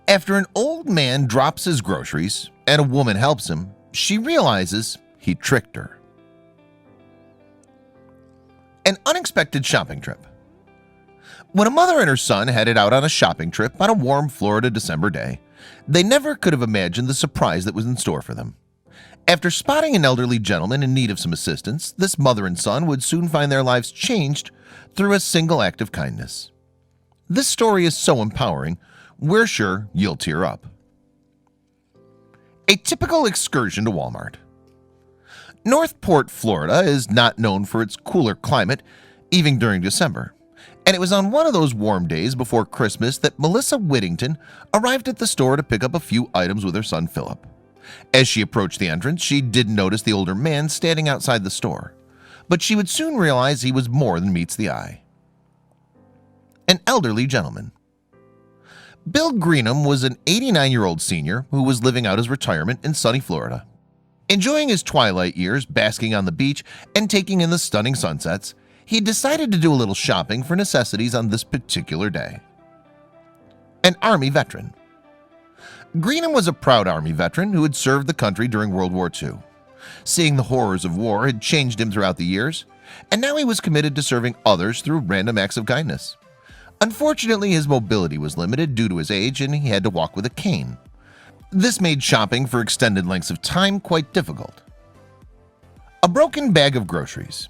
After an old man drops his groceries and a woman helps him, she realizes he tricked her. An unexpected shopping trip. When a mother and her son headed out on a shopping trip on a warm Florida December day, they never could have imagined the surprise that was in store for them. After spotting an elderly gentleman in need of some assistance, this mother and son would soon find their lives changed through a single act of kindness. This story is so empowering, we're sure you'll tear up. A typical excursion to Walmart. Northport, Florida is not known for its cooler climate, even during December. And it was on one of those warm days before Christmas that Melissa Whittington arrived at the store to pick up a few items with her son Philip. As she approached the entrance, she didn't notice the older man standing outside the store, but she would soon realize he was more than meets the eye. An elderly gentleman. Bill Greenham was an 89-year-old senior who was living out his retirement in sunny Florida. Enjoying his twilight years, basking on the beach, and taking in the stunning sunsets, he decided to do a little shopping for necessities on this particular day. An Army veteran. Greenham was a proud Army veteran who had served the country during World War II. Seeing the horrors of war had changed him throughout the years, and now he was committed to serving others through random acts of kindness. Unfortunately, his mobility was limited due to his age and he had to walk with a cane. This made shopping for extended lengths of time quite difficult. A broken bag of groceries.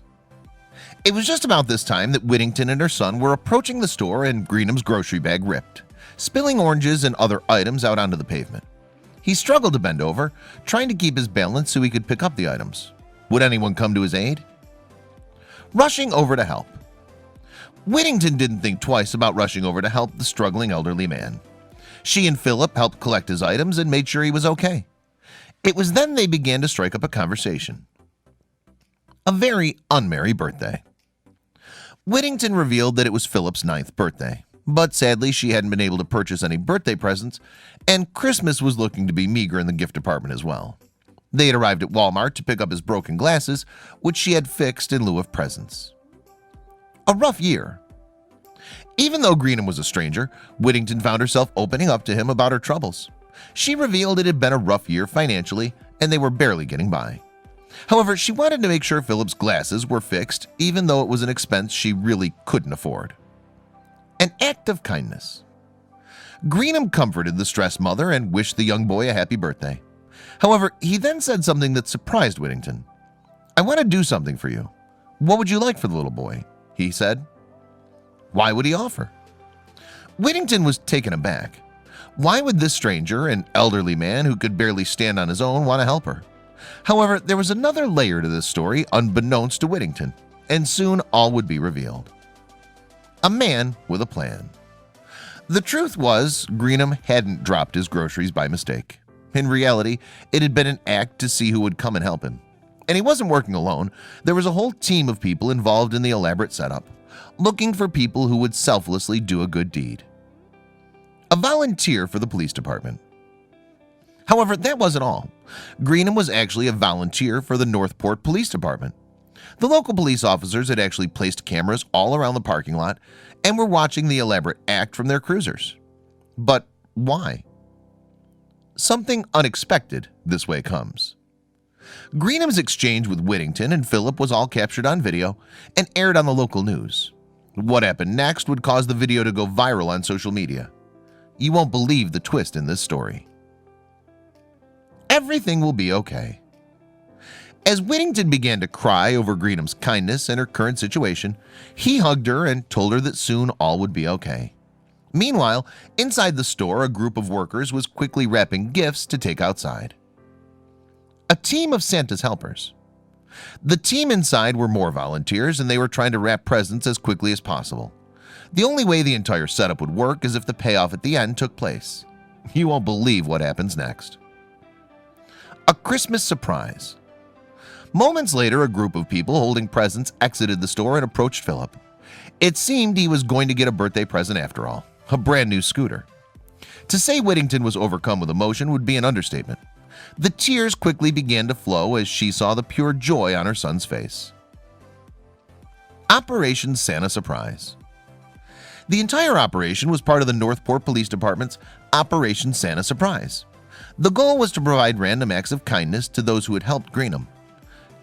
It was just about this time that Whittington and her son were approaching the store and Greenham's grocery bag ripped, spilling oranges and other items out onto the pavement. He struggled to bend over, trying to keep his balance so he could pick up the items. Would anyone come to his aid? Rushing over to help. Whittington didn't think twice about rushing over to help the struggling elderly man. She and Philip helped collect his items and made sure he was okay. It was then they began to strike up a conversation. A very unmerry birthday. Whittington revealed that it was Philip's 9th birthday, but sadly she hadn't been able to purchase any birthday presents, and Christmas was looking to be meager in the gift department as well. They had arrived at Walmart to pick up his broken glasses, which she had fixed in lieu of presents. A rough year. Even though Greenham was a stranger, Whittington found herself opening up to him about her troubles. She revealed it had been a rough year financially and they were barely getting by. However, she wanted to make sure Philip's glasses were fixed, even though it was an expense she really couldn't afford. An act of kindness. Greenham comforted the stressed mother and wished the young boy a happy birthday. However, he then said something that surprised Whittington. "I want to do something for you. What would you like for the little boy?" he said. Why would he offer? Whittington was taken aback. Why would this stranger, an elderly man who could barely stand on his own, want to help her? However, there was another layer to this story unbeknownst to Whittington, and soon all would be revealed. A man with a plan. The truth was, Greenham hadn't dropped his groceries by mistake. In reality, it had been an act to see who would come and help him. And he wasn't working alone. There was a whole team of people involved in the elaborate setup, looking for people who would selflessly do a good deed. A volunteer for the police department. However, that wasn't all. Greenham was actually a volunteer for the Northport Police Department. The local police officers had actually placed cameras all around the parking lot and were watching the elaborate act from their cruisers. But why? Something unexpected this way comes. Greenham's exchange with Whittington and Philip was all captured on video and aired on the local news. What happened next would cause the video to go viral on social media. You won't believe the twist in this story. Everything will be okay. As Whittington began to cry over Greenham's kindness and her current situation, he hugged her and told her that soon all would be okay. Meanwhile, inside the store, a group of workers was quickly wrapping gifts to take outside. A team of Santa's helpers. The team inside were more volunteers and they were trying to wrap presents as quickly as possible. The only way the entire setup would work is if the payoff at the end took place. You won't believe what happens next. A Christmas surprise. Moments later, a group of people holding presents exited the store and approached Philip. It seemed he was going to get a birthday present after all, a brand new scooter. To say Whittington was overcome with emotion would be an understatement. The tears quickly began to flow as she saw the pure joy on her son's face. Operation Santa Surprise. The entire operation was part of the Northport Police Department's Operation Santa Surprise. The goal was to provide random acts of kindness to those who had helped Greenham.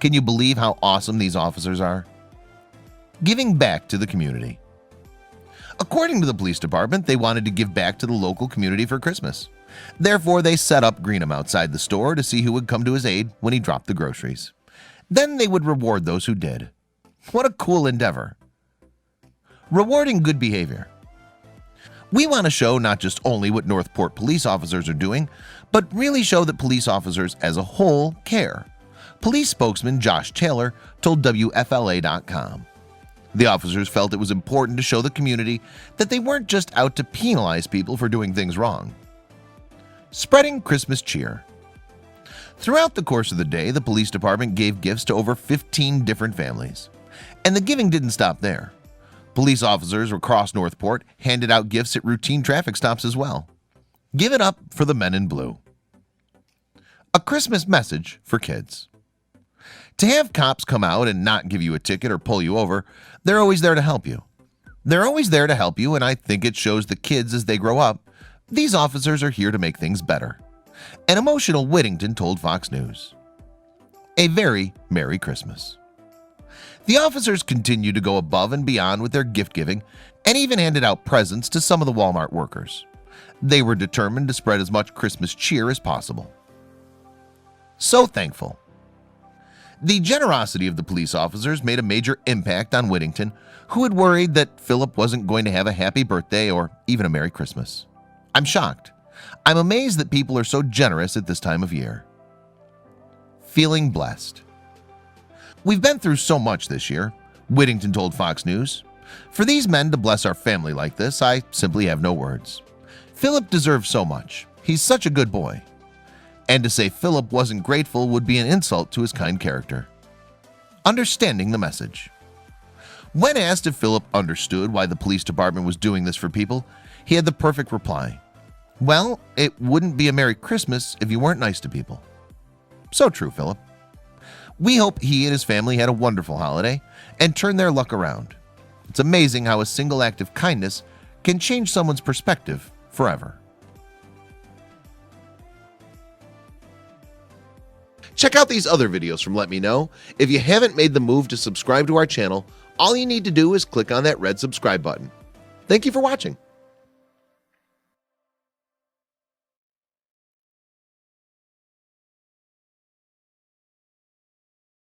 Can you believe how awesome these officers are? Giving back to the community. According to the police department, they wanted to give back to the local community for Christmas. Therefore, they set up Greenham outside the store to see who would come to his aid when he dropped the groceries. Then they would reward those who did. What a cool endeavor. Rewarding good behavior. We want to show not just only what Northport police officers are doing, but really show that police officers as a whole care. Police spokesman Josh Taylor told WFLA.com. The officers felt it was important to show the community that they weren't just out to penalize people for doing things wrong. Spreading Christmas cheer. Throughout the course of the day, the police department gave gifts to over 15 different families. And the giving didn't stop there. Police officers across Northport handed out gifts at routine traffic stops as well. Give it up for the men in blue. A Christmas message for kids. To have cops come out and not give you a ticket or pull you over, they're always there to help you. They're always there to help you, and I think it shows the kids as they grow up, these officers are here to make things better. An emotional Whittington told Fox News. A very Merry Christmas. The officers continued to go above and beyond with their gift giving and even handed out presents to some of the Walmart workers. They were determined to spread as much Christmas cheer as possible. So thankful. The generosity of the police officers made a major impact on Whittington, who had worried that Philip wasn't going to have a happy birthday or even a Merry Christmas. I'm shocked. I'm amazed that people are so generous at this time of year. Feeling blessed. We've been through so much this year, Whittington told Fox News. For these men to bless our family like this, I simply have no words. Philip deserves so much. He's such a good boy. And to say Philip wasn't grateful would be an insult to his kind character. Understanding the message. When asked if Philip understood why the police department was doing this for people, he had the perfect reply. Well, it wouldn't be a Merry Christmas if you weren't nice to people. So true, Philip. We hope he and his family had a wonderful holiday and turned their luck around. It's amazing how a single act of kindness can change someone's perspective forever. Check out these other videos from Let Me Know. If you haven't made the move to subscribe to our channel, all you need to do is click on that red subscribe button. Thank you for watching.